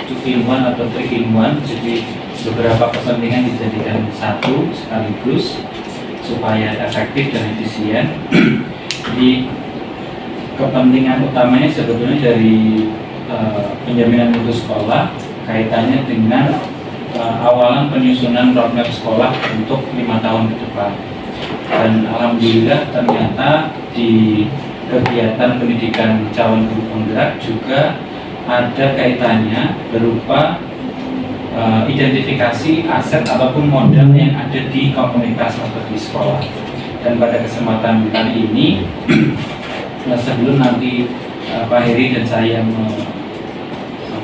two in one atau three in one, jadi beberapa kepentingan dijadikan satu sekaligus supaya efektif dan efisien. Jadi kepentingan utamanya sebetulnya dari penjaminan mutu sekolah kaitannya dengan awalan penyusunan roadmap sekolah untuk 5 tahun ke depan. Dan alhamdulillah ternyata di kegiatan pendidikan calon guru penggerak juga ada kaitannya berupa identifikasi aset ataupun modal yang ada di komunitas atau di sekolah. Dan pada kesempatan kali ini sebelum nanti Pak Heri dan saya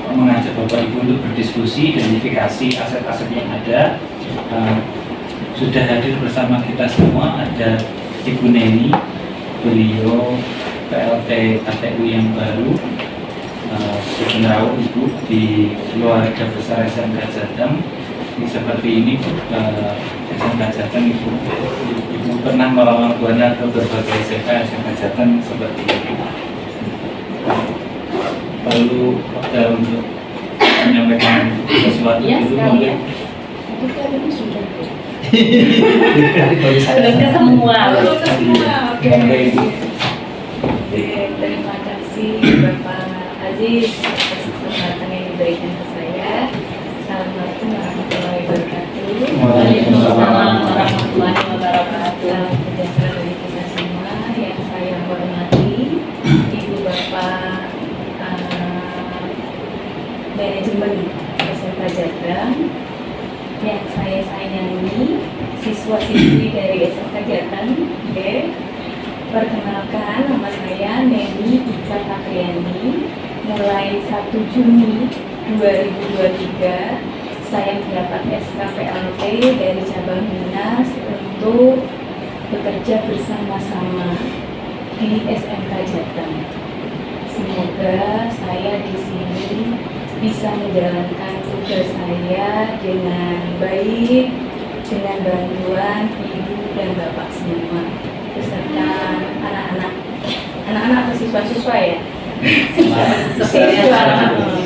mengajak Bapak Ibu untuk berdiskusi identifikasi aset-aset yang ada, sudah hadir bersama kita semua ada Ibu Neni, beliau PLT KTU yang baru, sebenarnya Ibu di keluarga besar SMK Jateng. Ini seperti ini SMK Jateng, Ibu pernah melawan Buana ke berbagai SMK Jateng seperti ini. Lalu untuk menyampaikan sesuatu dulu boleh. Sudah ke semua. Oke. Terima kasih Bapak Aziz atas kesempatan yang diberikan ke saya. Assalamualaikum warahmatullahi wabarakatuh. Waalaikumsalam warahmatullahi wabarakatuh. Salam sejahtera bagi kita semua. Yang saya hormati Ibu Bapak manajemen SMK Jateng, yang saya sayangi siswa-siswi dari SMK Jateng. Perkenalkan, nama saya Neni Ika Takriani. Mulai 1 Juni 2023 saya mendapat SKPLT dari cabang Dinas untuk bekerja bersama-sama di SMK Jateng. Semoga saya di sini bisa menjalankan tugas saya dengan baik, dengan bantuan Ibu dan Bapak semua, beserta anak-anak atau siswa-siswa ya. Siswa.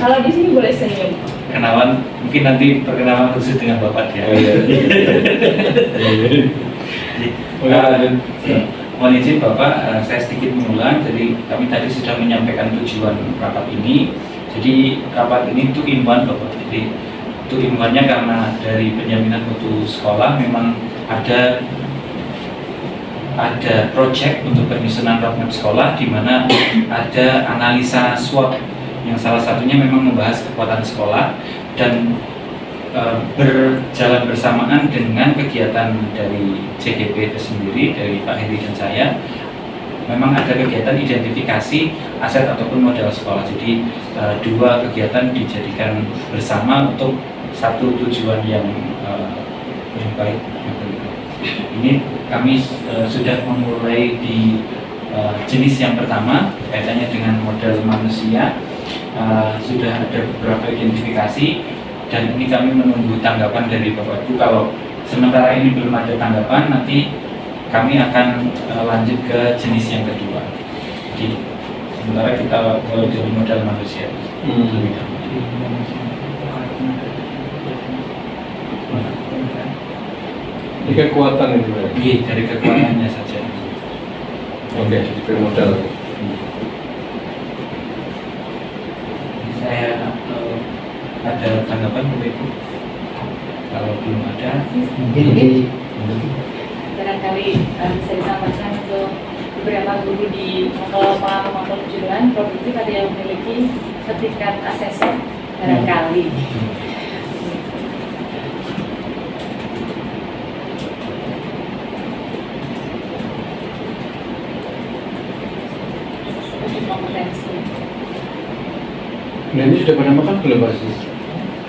Kalau di sini boleh senyum. Kenalan, mungkin nanti perkenalan khusus dengan Bapak ya. Mohon izin Bapak, saya sedikit mengulang. Jadi kami tadi sudah menyampaikan tujuan rapat ini. Jadi rapat ini two in one Bapak. Jadi two in one-nya karena dari penjaminan mutu sekolah memang ada proyek untuk penyusunan roadmap sekolah di mana ada analisa SWOT yang salah satunya memang membahas kekuatan sekolah dan berjalan bersamaan dengan kegiatan dari CGP itu sendiri, dari Pak Heri dan saya. Memang ada kegiatan identifikasi aset ataupun modal sekolah. Jadi dua kegiatan dijadikan bersama untuk satu tujuan yang baik. Ini kami sudah memulai di jenis yang pertama kaitannya dengan modal manusia. Sudah ada beberapa identifikasi dan ini kami menunggu tanggapan dari Bapak Ibu. Kalau sementara ini belum ada tanggapan, nanti kami akan lanjut ke jenis yang kedua. Jadi sementara kita mulai dari modal manusia. Ini kekuatan itu ya? Iya, dari kekuatannya saja. Oke, jadi modal. Saya ada tanggapan Bapak Ibu? Kalau belum ada, Mungkin Barangkali bisa disampaikan untuk beberapa guru di Mampang Tujuan produktif ada yang memiliki sertifikat asesor barangkali. Kompetensi. Nah ini sudah pernah makan belum Pak Sis?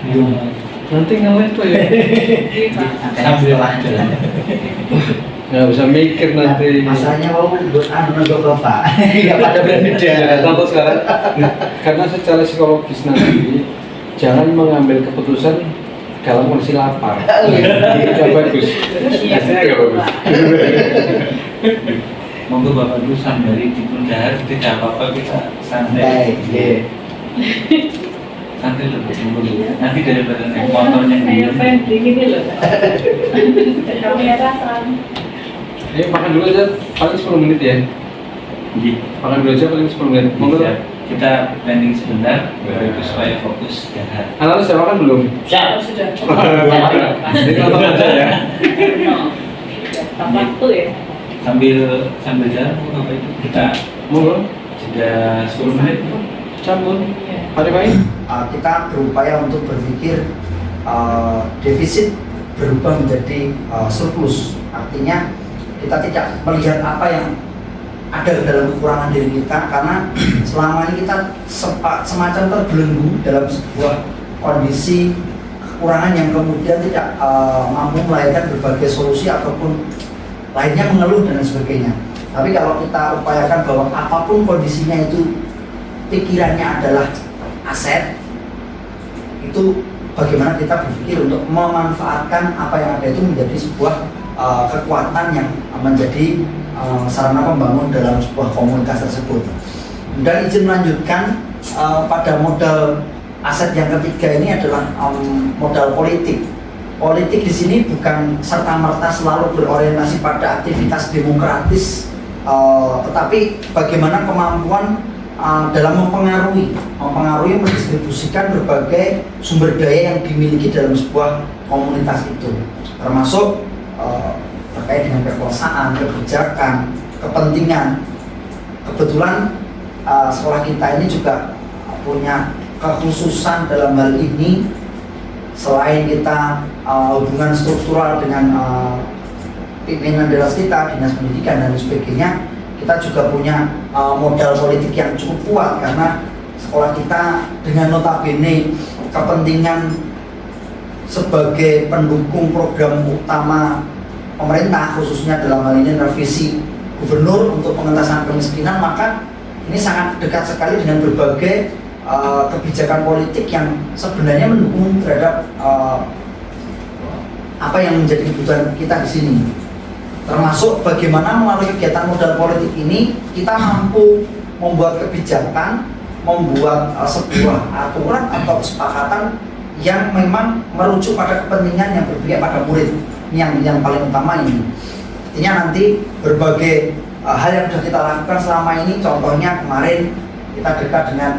belum Nanti ngeles tuh ya. sambil jalan. Nggak bisa mikir nanti. Masanya mau buat nunggu bapak. Ya pada berani Ya, dia. contoh sekarang. Karena secara psikologis nanti jangan mengambil keputusan dalam kondisi lapar. Nggak bagus. Hasilnya nggak bagus. monggo Bapak Ibu sandari di pundar, tidak apa-apa kita santai. Baik, iya. nanti lebih timbul. Nanti daripada naik motornya Saya dulu. friendly gini loh. Kamera sama. Ini makan dulu aja, paling 10 menit ya. Jadi, Makan dulu aja paling 10 menit. Monggo. bisa. Kita planning sebentar, baru supaya fokus dan hati. Anak sudah makan belum? Oh, sudah. Ini nonton aja ya. Tak waktu ya. Sambil jalan, kita Monggo. jeda 10 menit. Campur. Iya. Hari baik. Kita berupaya untuk berpikir defisit berubah menjadi surplus. Artinya kita tidak melihat apa yang ada dalam kekurangan diri kita, karena selama ini kita semacam terbelenggu dalam sebuah kondisi kekurangan yang kemudian tidak mampu melahirkan berbagai solusi ataupun lainnya mengeluh dan sebagainya. Tapi kalau kita upayakan bahwa apapun kondisinya itu pikirannya adalah aset, itu bagaimana kita berpikir untuk memanfaatkan apa yang ada itu menjadi sebuah kekuatan yang menjadi sarana pembangun dalam sebuah komunitas tersebut. Dan izin melanjutkan pada modal aset yang ketiga ini adalah modal politik. Politik di sini bukan serta-merta selalu berorientasi pada aktivitas demokratis, tetapi bagaimana kemampuan dalam mempengaruhi mendistribusikan berbagai sumber daya yang dimiliki dalam sebuah komunitas itu, termasuk terkait dengan kekuasaan, kebijakan, kepentingan. Kebetulan sekolah kita ini juga punya kekhususan dalam hal ini. Selain kita hubungan struktural dengan pimpinan dewas kita, dinas pendidikan dan sebagainya, kita juga punya modal politik yang cukup kuat, karena sekolah kita dengan notabene kepentingan sebagai pendukung program utama pemerintah, khususnya dalam hal ini revisi gubernur untuk pengentasan kemiskinan, maka ini sangat dekat sekali dengan berbagai kebijakan politik yang sebenarnya mendukung terhadap apa yang menjadi kebutuhan kita di sini. Termasuk bagaimana melalui kegiatan modal politik ini kita mampu membuat kebijakan, membuat sebuah aturan atau kesepakatan yang memang merujuk pada kepentingan yang berpihak pada murid. Yang paling utama ini. Artinya nanti berbagai hal yang sudah kita lakukan selama ini, contohnya kemarin kita dekat dengan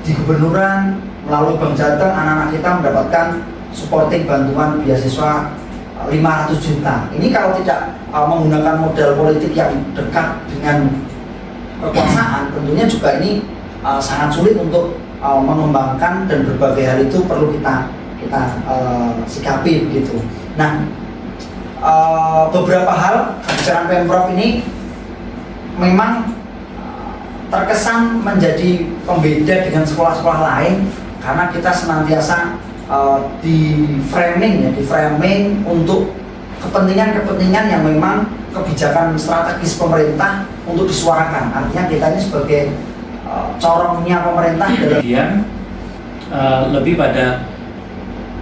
di gubernuran melalui Bank Jateng, anak-anak kita mendapatkan supporting bantuan beasiswa 500 juta. Ini kalau tidak menggunakan modal politik yang dekat dengan kekuasaan, tentunya juga ini sangat sulit untuk mengembangkan, dan berbagai hal itu perlu kita sikapi begitu. Nah, beberapa hal kebijakan Pemprov ini memang terkesan menjadi pembeda dengan sekolah-sekolah lain, karena kita senantiasa di framing untuk kepentingan-kepentingan yang memang kebijakan strategis pemerintah untuk disuarakan. Artinya kita ini sebagai corongnya pemerintah Kemudian lebih pada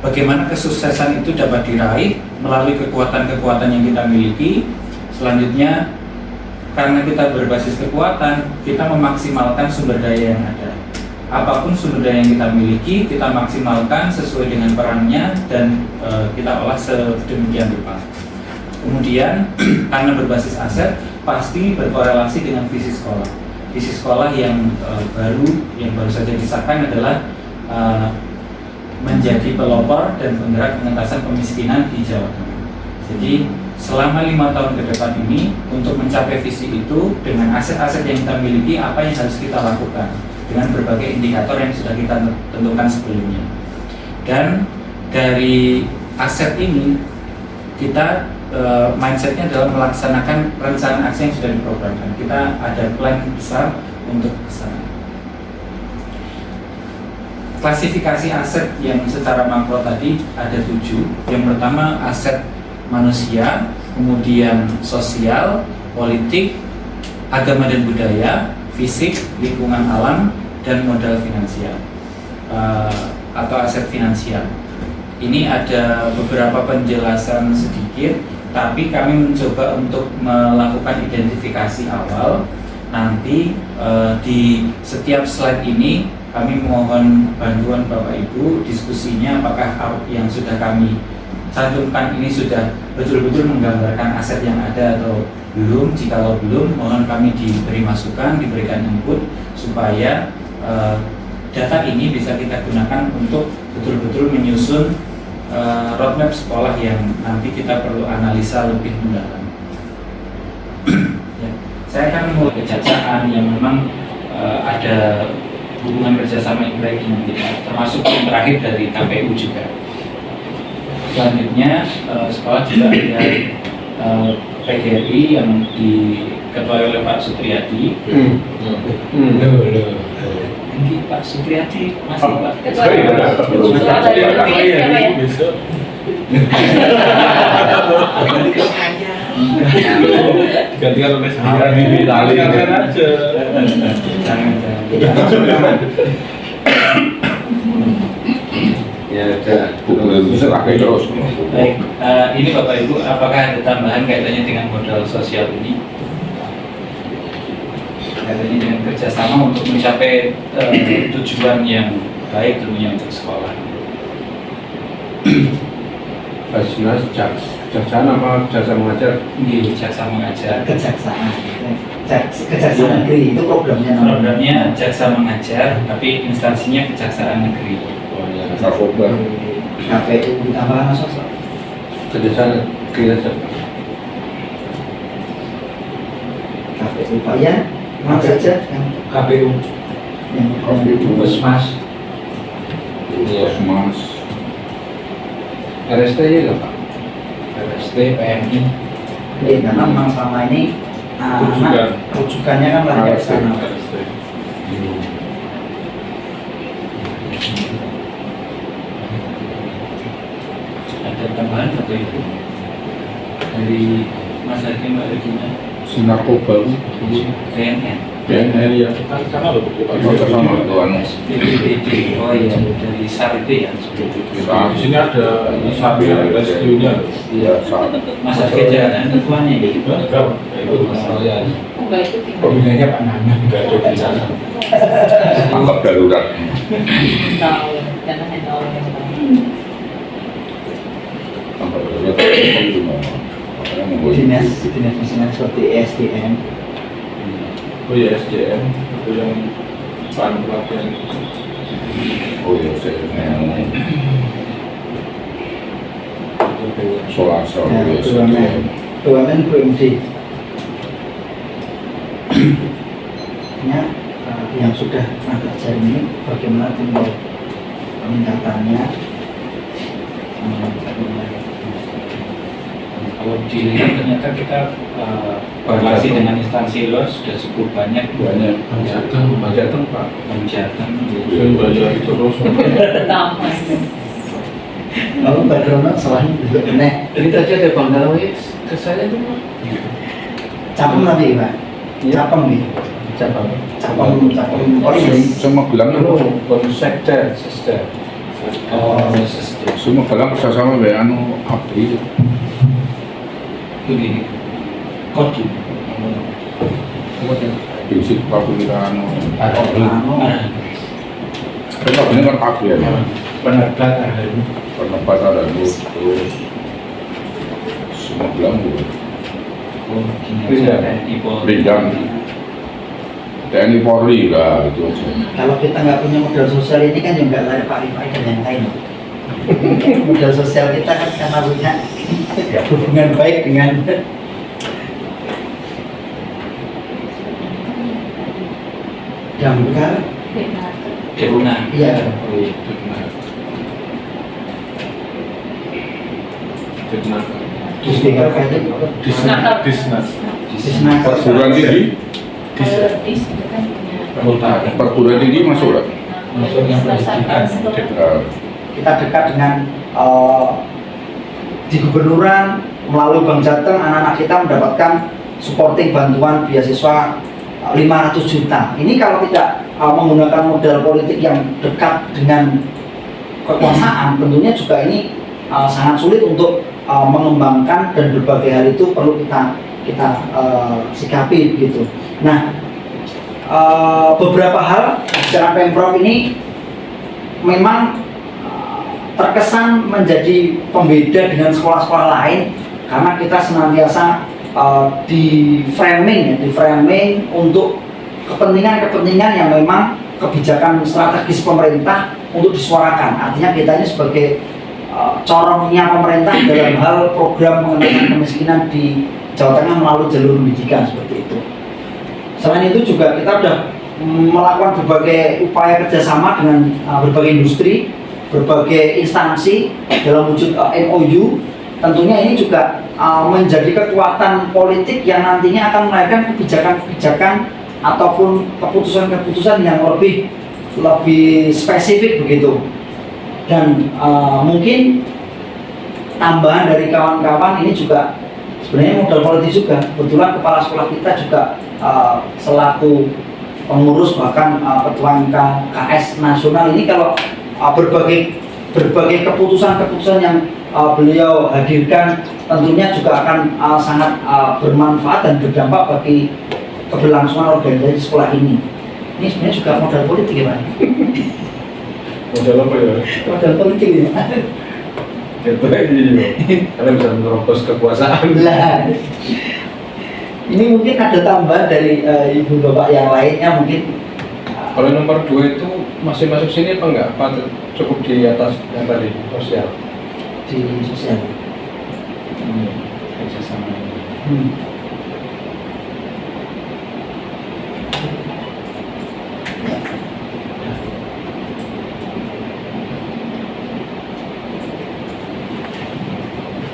bagaimana kesuksesan itu dapat diraih melalui kekuatan-kekuatan yang kita miliki. Selanjutnya, karena kita berbasis kekuatan, kita memaksimalkan sumber daya yang ada. Apapun sumber daya yang kita miliki, kita maksimalkan sesuai dengan perannya dan kita olah sedemikian rupa. Kemudian, karena berbasis aset, pasti berkorelasi dengan visi sekolah. Visi sekolah yang baru saja disahkan adalah menjadi pelopor dan penggerak pengentasan kemiskinan di Jawa Tengah. Jadi selama 5 tahun ke depan ini, untuk mencapai visi itu dengan aset-aset yang kita miliki, apa yang harus kita lakukan dengan berbagai indikator yang sudah kita tentukan sebelumnya. Dan dari aset ini kita mindsetnya adalah melaksanakan rencana aksi yang sudah diprogramkan. Kita ada plan besar untuk kesana. Klasifikasi aset yang secara makro tadi ada 7. Yang pertama aset manusia, kemudian sosial, politik, agama dan budaya, fisik, lingkungan alam, dan modal finansial atau aset finansial. Ini ada beberapa penjelasan sedikit, tapi kami mencoba untuk melakukan identifikasi awal. Nanti di setiap slide ini kami mohon bantuan Bapak Ibu diskusinya apakah yang sudah kami cantumkan ini sudah betul-betul menggambarkan aset yang ada atau belum. Jikalau belum, mohon kami diberi masukan, diberikan input supaya data ini bisa kita gunakan untuk betul-betul menyusun roadmap sekolah yang nanti kita perlu analisa lebih mendalam. Ya, saya akan mulai kejaksaan yang memang ada hubungan kerjasama yang baik dengan kita, termasuk yang terakhir dari KPU juga. Selanjutnya sekolah juga ada PGRI yang diketuai oleh Pak Sutriyadi. Ini Pak Sutriyadi masih Pak. Gantikan oleh saya di Itali aja. Ya, terus. Baik, ini Bapak Ibu, apakah ada tambahan kaitannya dengan modal sosial ini? Kaitannya dengan kerjasama untuk mencapai tujuan yang baik tentunya untuk sekolah. Basnas kejaksaan apa jasa mengajar? Di jaksa mengajar. Kejaksaan negeri itu programnya namanya. Programnya jaksa mengajar, tapi instansinya kejaksaan negeri. Narkoba. KPU ditambah sosok. Kejaksaan negeri saja. KPU Pak ya, mana saja yang KPU. Puskesmas. Puskesmas. RST ya Pak. RST, PMI. Karena memang selama ini anak rujukannya kan lari ke sana. Ada tambahan atau itu dari Mas Hakim, Mbak Regina? Narkoba. BNN. BNN ya kan sama loh Sama tuan. BPBD. Oh iya, dari SAR itu ya. di sini ada sapi rescue-nya. Iya, sama. Mas Hakim jalan ketuanya gitu. Enggak, itu masalahnya. Enggak itu Pembinanya Pak Nana enggak ada di sana. Tanggap darurat. tahu karena tahu yang Tanggap darurat. Dinas misalnya seperti SDM. Oh ya SDM itu yang bahan pelatihan. Oh iya, solar BUMN BUMD yang sudah pernah terjadi ini bagaimana tinggal peningkatannya. Kalau dilihat ternyata kita berrelasi dengan instansi luar sudah cukup banyak. Jateng Pak. Jateng. Yang bayar terus. pertama. Lalu backgroundnya selain juga aneh. Ini tadi ada Bang Darwi ke saya itu Pak. Capem nanti Pak. Capem nih. Capem polisi. Semua bilang Sekda. Oh, semua bilang kerjasama dengan API. begini. Kodim. Basic Papua Ah, Kita ini kan API ya. Penerbatan Penempatan ada terus semua bilang oh, kinerja TNI Polri. Bidang TNI Polri lah itu aja. Kalau kita nggak punya modal sosial ini kan juga lari Pak Rifai dan yang lain. Modal sosial kita kan karena punya hubungan baik dengan Damkar. Depuna. Iya. Oh iya. Disnakar itu Disnas. Disnakar. Perguruan tinggi, perguruan tinggi masuk lah. Kita dekat dengan di gubernuran melalui Bank Jateng, anak-anak kita mendapatkan supporting bantuan beasiswa 500 juta. Ini kalau tidak menggunakan modal politik yang dekat dengan kekuasaan, tentunya juga ini sangat sulit untuk mengembangkan, dan berbagai hal itu perlu kita sikapi begitu. Nah, beberapa hal kebijakan Pemprov ini memang terkesan menjadi pembeda dengan sekolah-sekolah lain karena kita senantiasa di framing untuk kepentingan-kepentingan yang memang kebijakan strategis pemerintah untuk disuarakan. Artinya kita ini sebagai corongnya pemerintah dalam hal program pengenaan kemiskinan di Jawa Tengah melalui jalur pendidikan seperti itu. Selain itu juga kita sudah melakukan berbagai upaya kerjasama dengan berbagai industri, berbagai instansi dalam wujud MOU. Tentunya ini juga menjadi kekuatan politik yang nantinya akan melahirkan kebijakan-kebijakan ataupun keputusan-keputusan yang lebih spesifik begitu. Dan mungkin tambahan dari kawan-kawan ini juga sebenarnya modal politik juga. Kebetulan kepala sekolah kita juga selaku pengurus bahkan ketua KS nasional ini kalau berbagai keputusan-keputusan yang beliau hadirkan tentunya juga akan sangat bermanfaat dan berdampak bagi keberlangsungan organisasi sekolah ini. Ini sebenarnya juga modal politik ya Pak? Modal apa ya? Modal politik ya Pak? Itu iya. Kalian bisa menerobos kekuasaan. Lah, ini mungkin ada tambahan dari ibu bapak yang lainnya mungkin. Kalau nomor 2 itu masih masuk sini apa enggak? Apa cukup di atas yang tadi sosial? Di sosial. Kerjasama.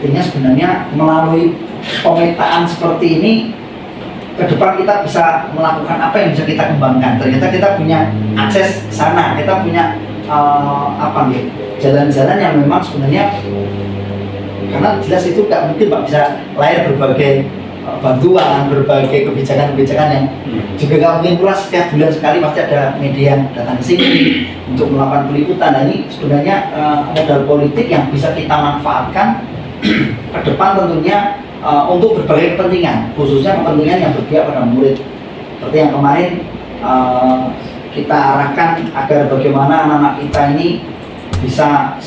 Artinya sebenarnya melalui pemetaan seperti ini ke depan kita bisa melakukan apa yang bisa kita kembangkan. Ternyata kita punya akses ke sana, kita punya jalan-jalan yang memang sebenarnya karena jelas itu nggak mungkin Pak bisa lahir berbagai bantuan, berbagai kebijakan-kebijakan yang juga nggak mungkin pula setiap bulan sekali pasti ada media yang datang ke sini untuk melakukan peliputan. Nah, ini sebenarnya modal politik yang bisa kita manfaatkan ke depan tentunya untuk berbagai kepentingan, khususnya kepentingan yang berpihak pada murid. Seperti yang kemarin kita arahkan agar bagaimana anak-anak kita ini bisa